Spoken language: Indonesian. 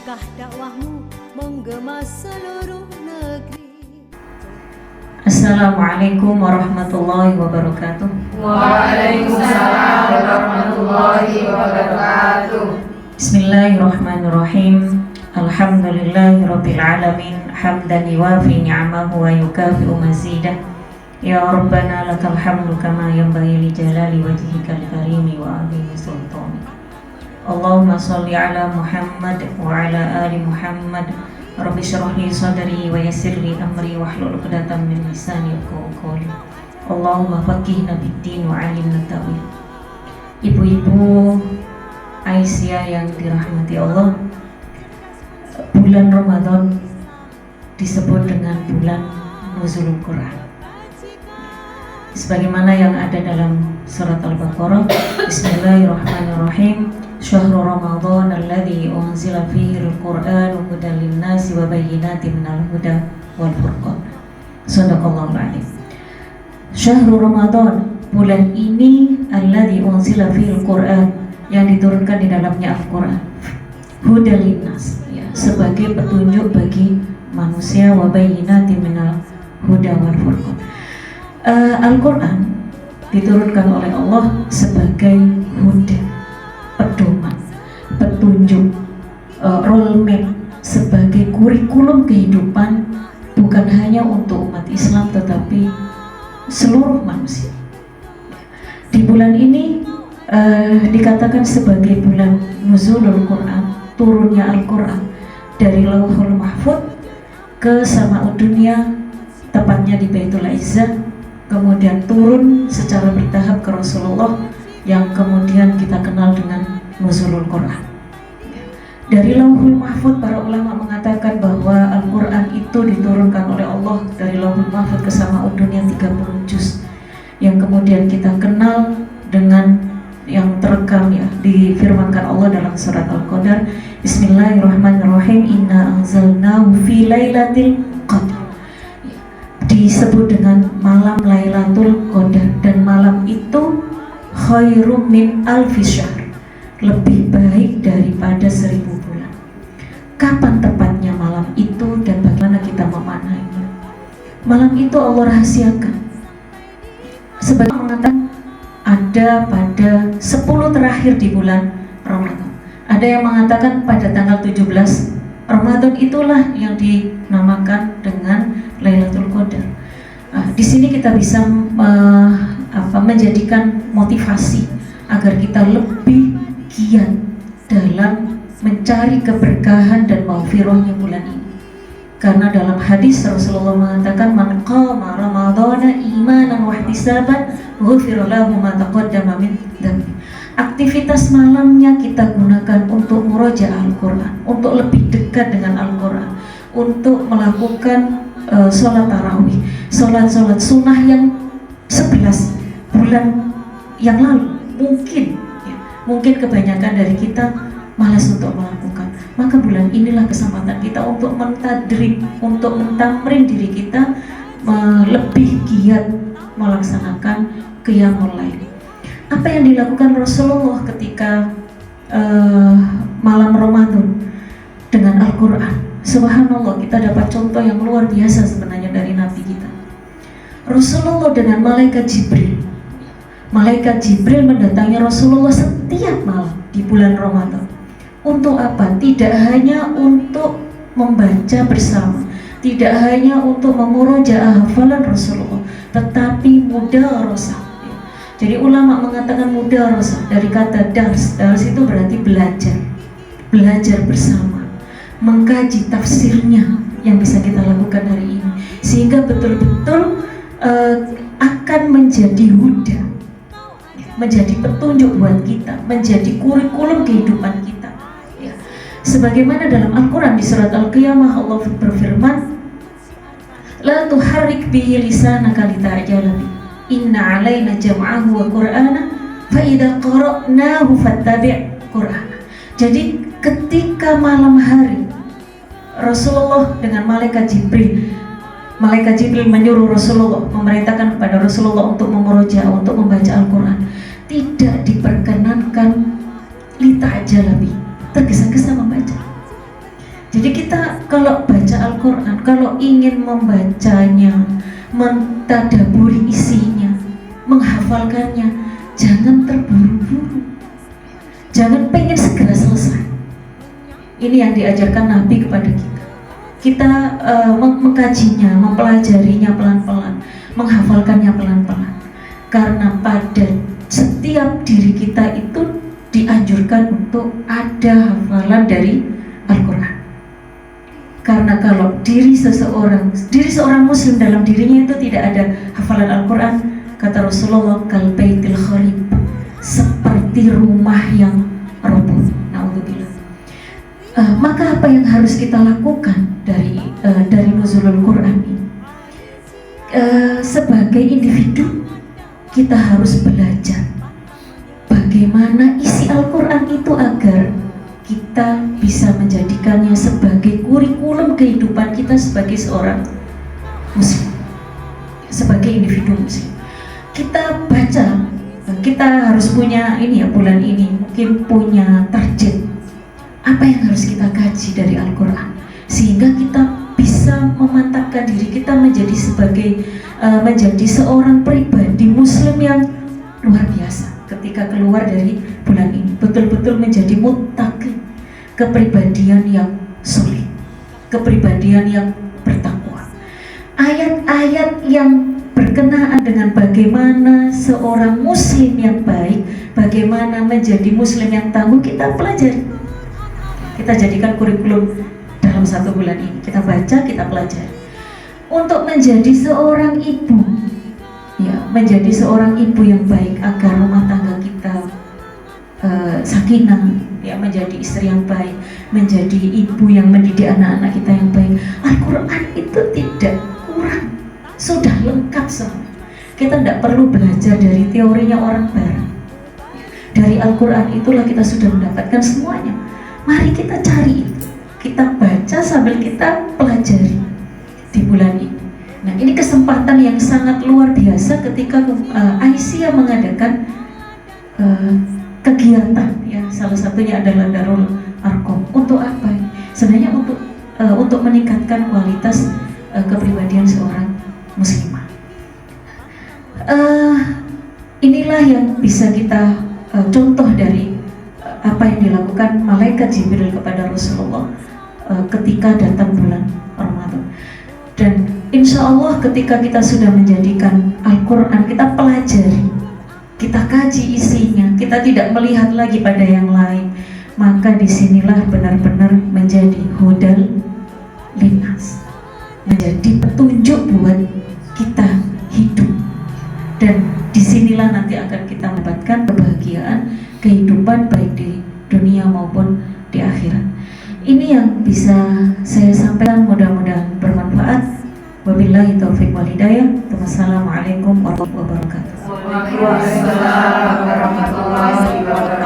langkah dakwahmu menggema seluruh negeri. Assalamualaikum warahmatullahi wabarakatuh. Waalaikumsalam warahmatullahi wabarakatuh. Bismillahirrahmanirrahim. Alhamdulillahirabbil alamin, hamdan yuwafi ni'amahu wa yukafi'u mazidah. Ya Rabbana lakal hamdu kama yanbaghi li jalali wajhikal karimi wa 'azimi sultanik. Allahumma shalli ala Muhammad wa ala ali Muhammad. Rabbi shrah li sadri wa yassir li amri wahlul 'uqdatam min lisani yafqahu qawli. Allahumma faqihna fid-din wa 'allimna ta'wil. Ibu-ibu Aisyah yang dirahmati Allah, bulan Ramadan disebut dengan bulan nuzulul Quran. Sebagaimana yang ada dalam surat Al-Baqarah, Bismillahirrahmanirrahim. Syahrul Ramadan alladzi unzila fihi al-Qur'an hudan lin-nasi wa bayyinatin minal huda wal furqan. Shadaqallahul 'azim. Syahrul Ramadan, bulan ini alladzi unzila fihi al-Qur'an, yang diturunkan di dalamnya Al-Qur'an. Hudan lin-nas, ya, sebagai petunjuk bagi manusia, wa bayyinatin minal huda wal furqan. Al-Quran diturunkan oleh Allah sebagai huda, pedoman, petunjuk, roadmap, sebagai kurikulum kehidupan, bukan hanya untuk umat Islam tetapi seluruh manusia. Di bulan ini dikatakan sebagai bulan nuzulul Quran, turunnya Al-Quran dari Lauhul Mahfuz ke Sama'ud Dunya, tepatnya di Baitul Izzah, kemudian turun secara bertahap ke Rasulullah, yang kemudian kita kenal dengan nuzulul Quran. Dari Lauhul Mahfuz, para ulama mengatakan bahwa Al-Quran itu diturunkan oleh Allah dari Lauhul Mahfuz ke Sama'ud Dunya 30 juz, yang kemudian kita kenal dengan yang terekam, ya, difirmankan Allah dalam surat Al-Qadar, Bismillahirrahmanirrahim, inna anzalnahu fi lailatul qadar. Disebut dengan malam Lailatul Qadar, dan malam itu khairum min alfi syahr, lebih baik daripada 1000 bulan. Kapan tepatnya malam itu dan bagaimana kita memaknainya? Malam itu Allah rahasiakan. Sebagian mengatakan ada pada 10 terakhir di bulan Ramadan. Ada yang mengatakan pada tanggal 17 Ramadan itulah yang dinamakan dengan Lailatul Qadar. Di sini kita bisa menjadikan motivasi agar kita lebih giat dalam mencari keberkahan dan maghfirahnya bulan ini. Karena dalam hadis Rasulullah mengatakan, man qama ramadhana imanan wa ihtisaban ghufira lahu ma taqaddama min dhanbi. Aktivitas malamnya kita gunakan untuk murojaah Al-Quran, untuk lebih dekat dengan Al-Quran, untuk melakukan sholat tarawih, sholat sunnah yang 11 bulan yang lalu mungkin kebanyakan dari kita malas untuk melakukan. Maka bulan inilah kesempatan kita untuk mentadrib, untuk mentamrin diri kita lebih giat melaksanakan qiyamul lail. Apa yang dilakukan Rasulullah ketika malam Ramadan dengan Al-Quran? Subhanallah, kita dapat contoh yang luar biasa sebenarnya dari Nabi kita. Rasulullah dengan malaikat Jibril. Malaikat Jibril mendatangi Rasulullah setiap malam di bulan Ramadan. Untuk apa? Tidak hanya untuk membaca bersama, tidak hanya untuk memurojaah hafalan Rasulullah, tetapi mudarasah. Jadi ulama mengatakan mudarasah dari kata dars. Dars itu berarti belajar bersama, mengkaji tafsirnya yang bisa kita lakukan hari ini, sehingga betul-betul akan menjadi huda, menjadi petunjuk buat kita, menjadi kurikulum kehidupan kita, ya. Sebagaimana dalam Al-Quran di surat Al-Qiyamah Allah berfirman, la tuharrik bihi lisanaka lita'jala bihi, inna alaina jam'ahu wa qur'ana fa idza qara'nahu fattabi' qur'ana. Jadi ketika malam hari Rasulullah dengan malaikat Jibril menyuruh Rasulullah, memerintahkan kepada Rasulullah untuk memurojaah, untuk membaca Al-Quran, tidak diperkenankan lita'jala bihi, tergesa-gesa membaca. Jadi kita kalau baca Al-Quran, kalau ingin membacanya, mentadaburi isinya, menghafalkannya, jangan terburu-buru, jangan pengen segera selesai. Ini yang diajarkan Nabi kepada kita. Kita mengkajinya, mempelajarinya pelan-pelan, menghafalkannya pelan-pelan. Karena pada setiap diri kita itu dianjurkan untuk ada hafalan dari Al-Quran. Karena kalau diri seorang muslim dalam dirinya itu tidak ada hafalan Al-Quran, kata Rasulullah, kal baitil kharib, seperti rumah yang roboh. Na'udzubillah. Maka apa yang harus kita lakukan dari nuzulul Quran ini? Sebagai individu kita harus belajar bagaimana isi Al-Quran itu agar kita bisa menjadikannya sebagai kurikulum kehidupan kita sebagai seorang muslim, sebagai individu muslim. Kita baca, kita harus punya bulan ini mungkin punya target apa yang harus kita kaji dari Al-Quran, sehingga kita bisa memantapkan diri kita menjadi seorang pribadi muslim yang luar biasa. Ketika keluar dari bulan ini, betul-betul menjadi muttaqi, kepribadian yang solid, kepribadian yang bertakwa. Ayat-ayat yang berkenaan dengan bagaimana seorang muslim yang baik, bagaimana menjadi muslim yang tangguh, kita pelajari. Kita jadikan kurikulum dalam 1 bulan ini. Kita baca, kita pelajari. Untuk menjadi seorang ibu, menjadi seorang ibu yang baik agar rumah tangga kita sakinah, menjadi istri yang baik, menjadi ibu yang mendidik anak-anak kita yang baik. Al-Quran itu tidak kurang, sudah lengkap semua. Kita tidak perlu belajar dari teorinya orang barat. Dari Al-Quran itulah kita sudah mendapatkan semuanya. Mari kita cari itu, kita baca sambil kita pelajari di bulan ini. Nah, ini kesempatan yang sangat luar biasa ketika Aisyah mengadakan kegiatan, salah satunya adalah Darul Arqam. Untuk apa? Sebenarnya untuk meningkatkan kualitas kepribadian seorang muslimah. Inilah yang bisa kita contoh dari apa yang dilakukan malaikat Jibril kepada Rasulullah ketika datang bulan Ramadan. Dan insya Allah ketika kita sudah menjadikan Al-Quran, kita pelajari, kita kaji isinya, kita tidak melihat lagi pada yang lain, maka disinilah benar-benar menjadi hudal linnas, menjadi petunjuk buat kita hidup. Dan disinilah nanti akan kita mendapatkan kebahagiaan kehidupan baik di dunia maupun di akhirat. Ini yang bisa saya sampaikan, mudah-mudahan bermanfaat. Wabillahi taufiq wal hidayah. Wassalamualaikum warahmatullahi wabarakatuh. Waalaikumsalam warahmatullahi wabarakatuh.